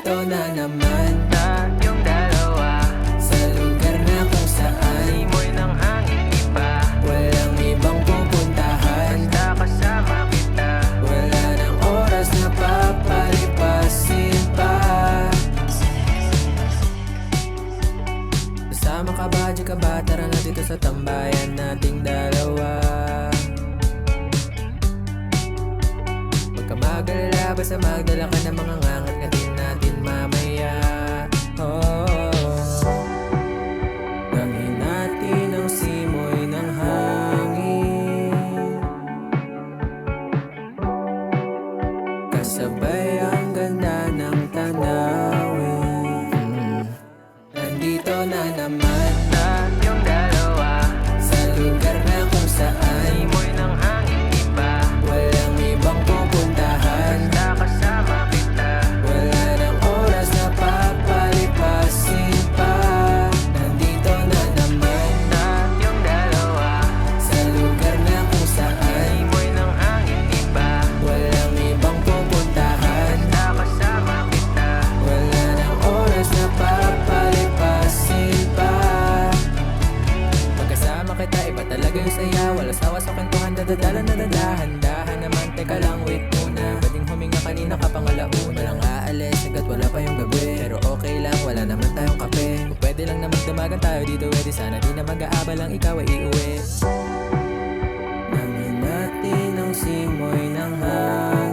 Nandito na naman tayong dalawa sa lugar na kung saan simoy ng hangin iba. Walang ibang pupuntahan, basta kasama kita. Wala nang oras na papalipasin pa. Kasama ka ba, di ka ba? Tara na dito sa tambayan nating dalawa. Huwag ka mag-alala, basta magdala ka ng mga ngangat-ngatin natin mamaya. Gawin natin ang simoy ng hangin, kasabay ang ganda ng tanawin. Nandito na naman tayong dalawa sa lugar na kung saan simoy ng hangin iba. Walang ibang pupuntahan, basta kasama kita. Wala nang oras na papalipasin pa. Nandito na naman tayong dalawa sa lugar na kung saan simoy ng hangin iba. Walang ibang pupuntahan, basta kasama kita. Wala nang oras na papalipasin pa. Pagkasama kita, iba talaga yung saya. Wala sawa sa kwentuhan, dadadala na dadahan-dahan naman. Teka lang, wait muna. Pwedeng huminga kanina ka pang alauna. Walang aalis hanggat wala pa yung gabi. Pero okay lang, wala naman tayong kape. Kung pwede lang na magdamagan tayo dito, edi sana di na mag-aabal ang ikaw ay iuwi. Namin natin ang simoy ng hangin,